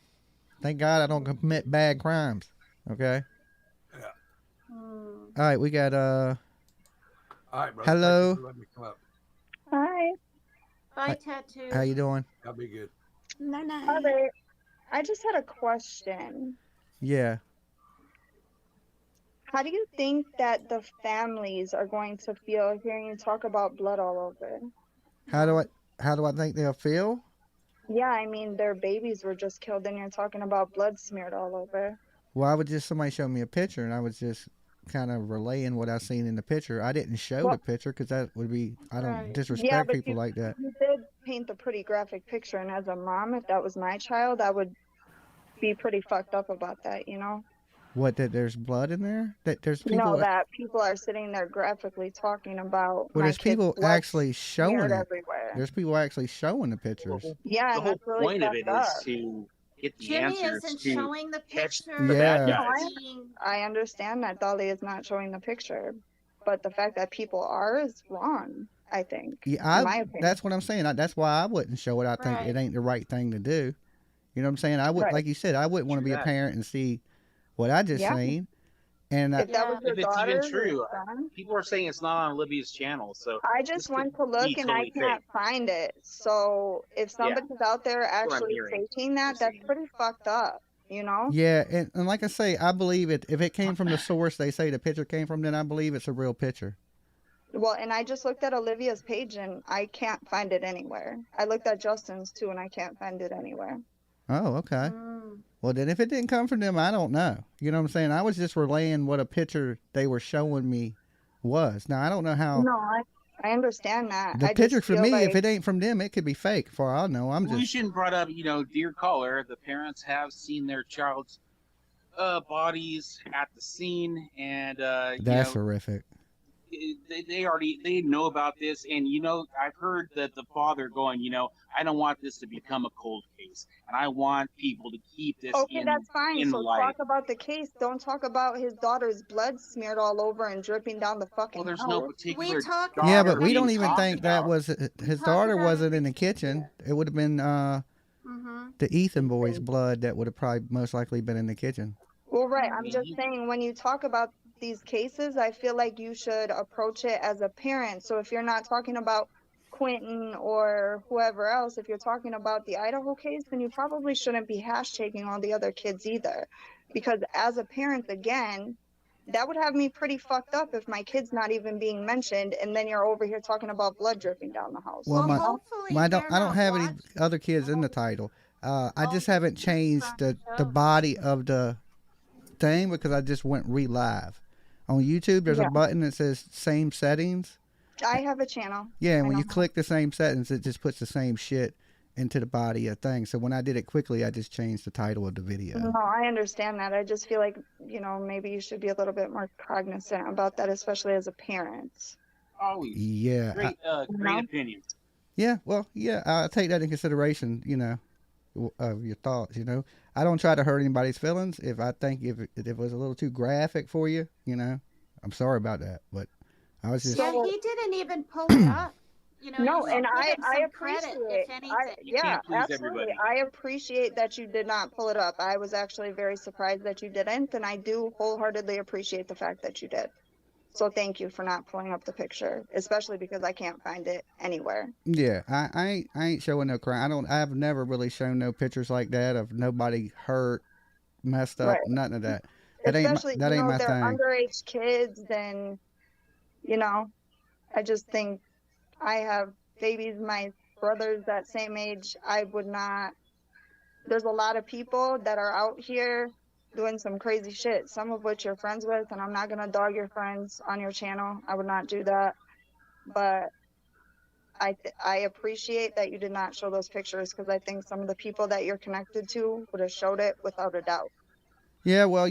Thank God I don't commit bad crimes. Okay. Yeah. All right, we got All right, bro. Hello. Let me come up. Hi. Bye, Tattoo. How you doing? I'll be good. No. Hi there. I just had a question. Yeah. How do you think that the families are going to feel hearing you talk about blood all over? How do I think they'll feel? Yeah, I mean, their babies were just killed and you're talking about blood smeared all over. Well, I would just, somebody showed me a picture and I was just kind of relaying what I seen in the picture. I didn't show the picture because that would be, I don't disrespect people like that. You did paint a pretty graphic picture, and as a mom, if that was my child, I would be pretty fucked up about that, you know? What, that there's blood in there? That there's people? No, that people are sitting there graphically talking about. Well, there's people actually showing it. Everywhere. There's people actually showing the pictures. Yeah, the whole point of it is to get the Jimmy answers isn't to showing the catch picture. the bad Yeah. guys. I understand that Dolly is not showing the picture, but the fact that people are is wrong, I think. Yeah, in my opinion. that's what I'm saying. That's why I wouldn't show it. I think it ain't the right thing to do. You know what I'm saying? I would, Right. like you said, I wouldn't want to True be a that. parent and see what I just Yeah. seen. And If that was your If it's daughter, even true, your son, people are saying it's not on Olivia's channel, so I this just could went to be look and I totally can't fake. find it. So if Yeah, somebody's out there that's what I'm actually hearing. faking that, Or that's seeing. pretty fucked up, you know? yeah, and like I say, I believe it. If it came from the source they say the picture came from, then I believe it's a real picture. Well, and I just looked at Olivia's page and I can't find it anywhere. I looked at Justin's too and I can't find it anywhere. Oh, okay. Mm. Well, then if it didn't come from them, I don't know. You know what I'm saying? I was just relaying what a picture they were showing me was. Now, I don't know how No, I understand that. the I picture just for feel me, if like it ain't from them, it could be fake for all I know. I'm just, Lucian brought up, dear caller, the parents have seen their child's bodies at the scene, and that's horrific. they know about this, and I've heard that the father going, I don't want this to become a cold case, and I want people to keep this okay, that's fine. in So light. talk about the case. Don't talk about his daughter's blood smeared all over and dripping down the fucking Well, there's house. no particular We talked- daughter Yeah, but we being don't even talked think that about. was his talked daughter about wasn't it in the before. kitchen. It would have been Mm-hmm. the Ethan boy's blood that would have probably most likely been in the kitchen. Well, right. I'm just saying, when you talk about these cases, I feel like you should approach it as a parent. So if you're not talking about Quinton or whoever else, if you're talking about the Idaho case, then you probably shouldn't be hashtagging all the other kids either. Because as a parent, again, that would have me pretty fucked up if my kid's not even being mentioned, and then you're over here talking about blood dripping down the house. Well, Well, my, hopefully I they're don't not have any watching. other kids in the title. I just Oh, haven't changed the show. body of the thing because I just went re-live. On YouTube, there's Yeah. a button that says same settings. I have a channel. Yeah, and I when you know. click the same settings, it just puts the same shit into the body of thing. So when I did it quickly, I just changed the title of the video. No, I understand that. I just feel like, maybe you should be a little bit more cognizant about that, especially as a parent. Always. Yeah. Great opinion. Yeah, well, yeah, I'll take that in consideration, of your thoughts, I don't try to hurt anybody's feelings. If I think if it was a little too graphic for you, I'm sorry about that. But I was just... Yeah, he didn't even pull it up. No, you should and give him I some credit, appreciate if anything. yeah, can't please absolutely. everybody. I appreciate that you did not pull it up. I was actually very surprised that you didn't, and I do wholeheartedly appreciate the fact that you did. So thank you for not pulling up the picture, especially because I can't find it anywhere. Yeah, I ain't showing no crime. I've never really shown no pictures like that of nobody hurt, messed up, Right. None of that. Especially, That ain't my they're thing. underage kids, and I just think I have babies, my brother's that same age. I would not. There's a lot of people that are out here doing some crazy shit, some of which you're friends with, and I'm not gonna dog your friends on your channel. I would not do that. But I appreciate that you did not show those pictures, because I think some of the people that you're connected to would have showed it without a doubt. Yeah, well,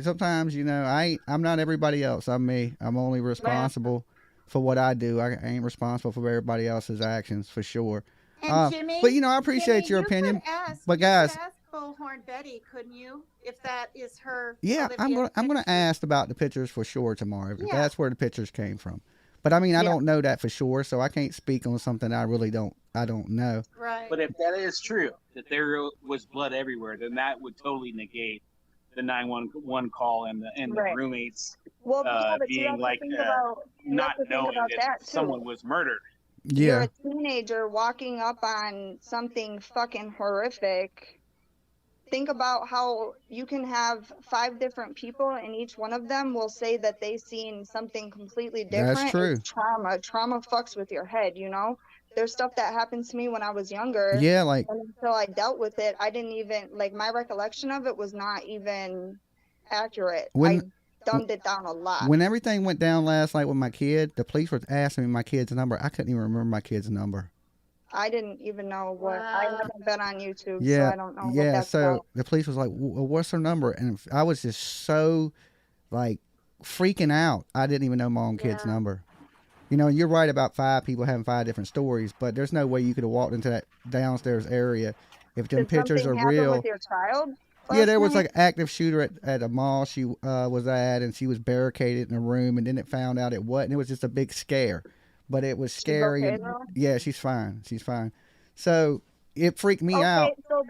sometimes I'm not everybody else. I'm me. I'm only responsible for what I do. I ain't responsible for everybody else's actions for sure. And Jimmy, but I appreciate Jimmy, your you opinion. Could ask, but guys, you could ask Bullhorn Betty, couldn't you? If that is her. Yeah, Olivia's I'm gonna picture. ask about the pictures for sure tomorrow. If Yeah. that's where the pictures came from. But I don't know that for sure, so I can't speak on something I really don't know. Right. But if that is true, that there was blood everywhere, then that would totally negate the 911 call and the Right. roommates Well, yeah, but you being have to like think about, not knowing that that too. someone was murdered. You're Yeah. a teenager walking up on something fucking horrific. Think about how you can have 5 different people and each one of them will say that they seen something completely different. That's true. It's trauma. Trauma fucks with your head, There's stuff that happened to me when I was younger. Yeah, like And until I dealt with it, I didn't even, my recollection of it was not even accurate. I dumbed it down a lot. when everything went down last night with my kid, the police were asking me my kid's number. I couldn't even remember my kid's number. I didn't even know what. I haven't been on YouTube, Yeah, so I don't know what yeah. that's So about. the police was like, "What's her number?" And I was just so freaking out. I didn't even know my own kid's number. You're right about 5 people having 5 different stories, but there's no way you could have walked into that downstairs area if them Did pictures are something happen real. with your child? Yeah, there was last night? an active shooter at a mall she was at, and she was barricaded in a room, and then it found out it wasn't. It was just a big scare, but it was scary. okay, And, though? yeah, she's fine. She's fine. So, it freaked me out. So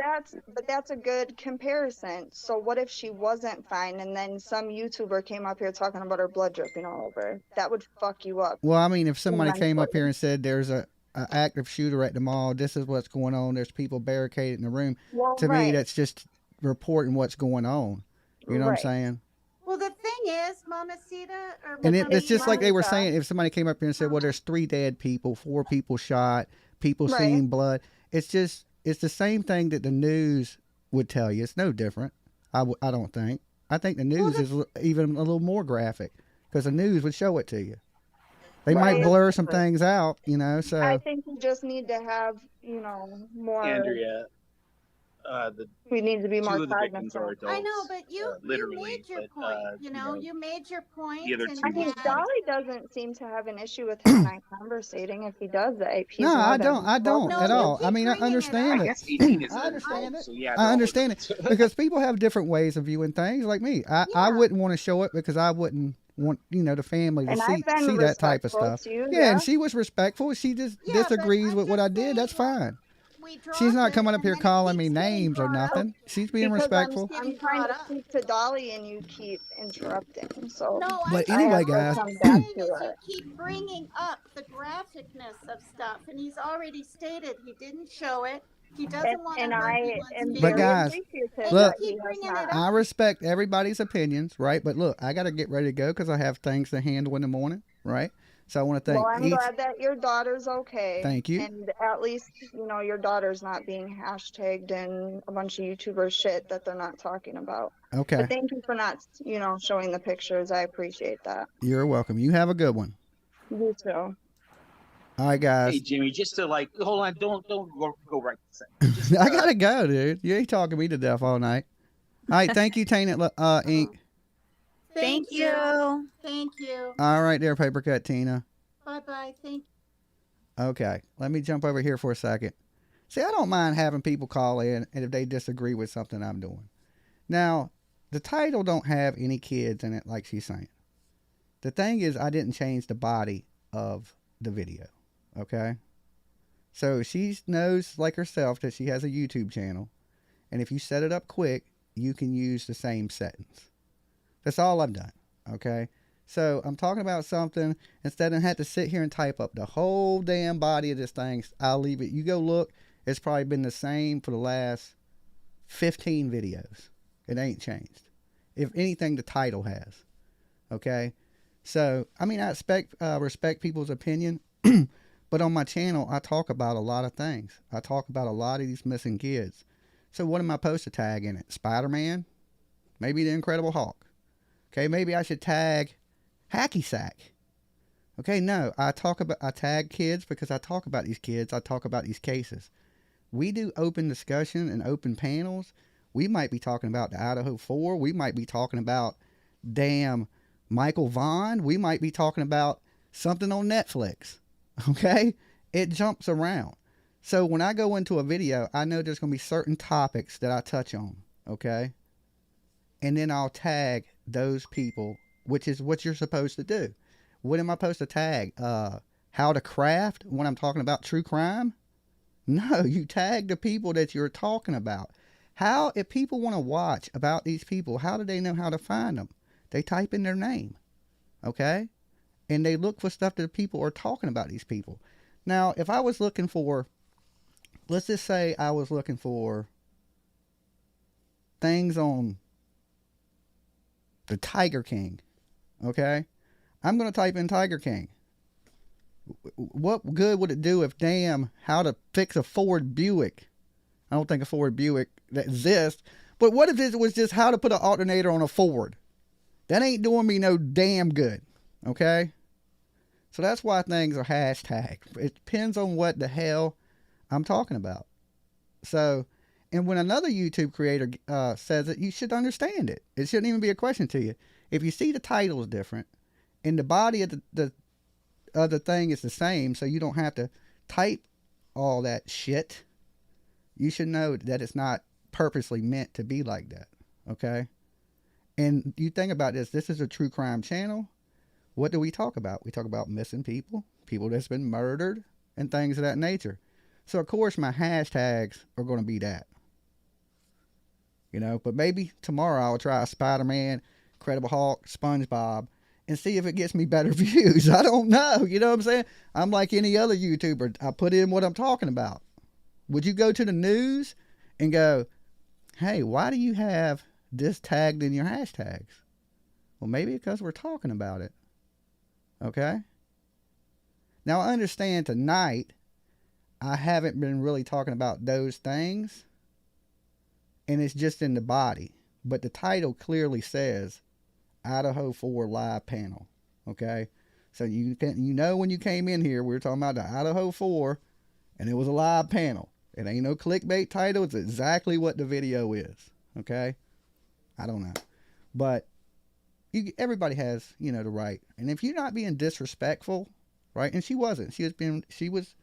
that's a good comparison. So what if she wasn't fine and then some YouTuber came up here talking about her blood dripping all over? That would fuck you up. Well, I mean, if somebody came up mentally. here and said there's a active shooter at the mall, this is what's going on, there's people barricaded in the room, Well, to me right. that's just reporting what's going on. You know what I'm Right. saying? Well, the thing is, Mamacita, or And it's just like they were Monica. saying, if somebody came up here and said, well, there's 3 dead people, 4 people shot, people Right. seeing blood. It's the same thing that the news would tell you. It's no different. I don't think. I think the news is even a little more graphic because the news would show it to you. They might Right. blur some things out, you know. So I think we just need to have, more. Andrea, We need to be two more of the victims are cognizant. adults. I know, but you literally, made your but, point. You made your point. the other and two I mean, and- Dolly doesn't seem to have an issue with him and I conversating. If he does that, he's no, more I than don't welcome No, at you all. keep I mean, I bringing it understand up. I it. guess 18 is I an understand adult, it. so yeah. I they're all understand it adults. because people have different ways of viewing things. Like me, I Yeah. wouldn't want to show it because I wouldn't want the family to And see I've been that type of respectful stuff. to you, Yeah, and she was respectful. She just Yeah, but disagrees I'm with what I just did. saying, That's fine. we She's dropped not it, coming up and here then it calling me keeps getting names or brought up. nothing. She's being because respectful. I'm Getting trying to brought up. speak to Dolly and you keep interrupting. So No, But I anyway, have to guys, all come I'm back saying to is you it. keep bringing up the graphicness of stuff, and he's already stated he didn't show it. He doesn't want to And hurt I anyone's am But very feelings. guys, appreciative And look, that he keep has bringing not. it up. I respect everybody's opinions, right? But look, I got to get ready to go because I have things to handle in the morning, right? So I want to Well, thank I'm each. glad that your daughter's okay. Thank you. And at least, your daughter's not being hashtagged in a bunch of YouTuber shit that they're not talking about. Okay, But thank you for not, showing the pictures. I appreciate that. you're welcome. You have a good one. You too. All right, guys. Hey Jimmy, just to hold on, don't go right this second. Just, I gotta go, dude. You ain't talking me to death all night. All right, thank you, Tainted Ink. Thank you. Thank you. All right, there, Paper Cut Tina. Bye bye. Thank Okay, let me jump over here for a second. See, I don't mind having people call in, and if they disagree with something I'm doing. Now, the title don't have any kids in it, like she's saying. The thing is, I didn't change the body of the video. Okay, so she knows, like herself, that she has a YouTube channel, and if you set it up quick, you can use the same settings. That's all I've done. Okay, so I'm talking about something, instead of having to sit here and type up the whole damn body of this thing, I'll leave it. You go look, it's probably been the same for the last 15 videos. It ain't changed. If anything, the title has. Okay, so I mean, I respect people's opinion. But on my channel, I talk about a lot of things. I talk about a lot of these missing kids. So what am I supposed to tag in it? Spider-Man? Maybe the Incredible Hulk. Okay, maybe I should tag Hacky Sack. Okay, no, I tag kids because I talk about these kids. I talk about these cases. We do open discussion and open panels. We might be talking about the IDAHO4. We might be talking about damn Michael Vaughn. We might be talking about something on Netflix. Okay, it jumps around. So when I go into a video, I know there's going to be certain topics that I touch on. Okay, and then I'll tag those people, which is what you're supposed to do. What am I supposed to tag? How to craft when I'm talking about true crime? No, you tag the people that you're talking about. How, if people want to watch about these people, how do they know how to find them? They type in their name. Okay, and they look for stuff that people are talking about these people. Now, if I was looking for, let's just say I was looking for things on the Tiger King, okay? I'm going to type in Tiger King. What good would it do if damn how to fix a Ford Buick? I don't think a Ford Buick that exists, but what if it was just how to put an alternator on a Ford? That ain't doing me no damn good, okay? So that's why things are hashtagged. It depends on what the hell I'm talking about. So, and when another YouTube creator says it, you should understand it. It shouldn't even be a question to you. If you see the title is different and the body of the other thing is the same, so you don't have to type all that shit, you should know that it's not purposely meant to be like that. Okay? And you think about this. This is a true crime channel. What do we talk about? We talk about missing people, people that's been murdered, and things of that nature. So of course my hashtags are going to be that. You know, but maybe tomorrow I'll try a Spider-Man, Incredible Hulk, SpongeBob, and see if it gets me better views. I don't know. You know what I'm saying? I'm like any other YouTuber. I put in what I'm talking about. Would you go to the news and go, hey, why do you have this tagged in your hashtags? Well, maybe because we're talking about it. Okay? Now, I understand tonight I haven't been really talking about those things, and it's just in the body. But the title clearly says IDAHO4 live panel. Okay? So you know when you came in here, we were talking about the IDAHO4, and it was a live panel. It ain't no clickbait title. It's exactly what the video is. Okay? I don't know. But everybody has, you know, the right. And if you're not being disrespectful, right? And she wasn't. She was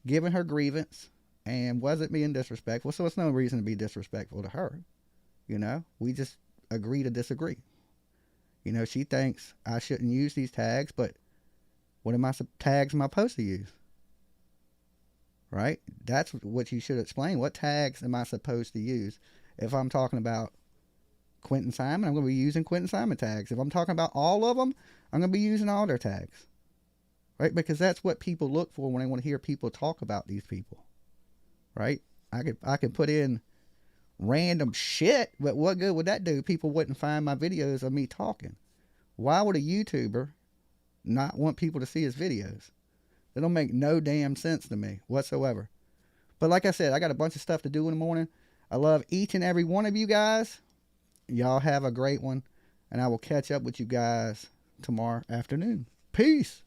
giving her grievance and wasn't being disrespectful. So it's no reason to be disrespectful to her. You know? We just agree to disagree. You know, she thinks I shouldn't use these tags, but what tags am I supposed to use? Right? That's what you should explain. What tags am I supposed to use? If I'm talking about Quinton Simon, I'm going to be using Quinton Simon tags. If I'm talking about all of them, I'm going to be using all their tags. Right? Because that's what people look for when they want to hear people talk about these people. Right? I could put in random shit, but what good would that do? People wouldn't find my videos of me talking. Why would a YouTuber not want people to see his videos? It don't make no damn sense to me whatsoever. But like I said, I got a bunch of stuff to do in the morning. I love each and every one of you guys. Y'all have a great one. And I will catch up with you guys tomorrow afternoon. Peace.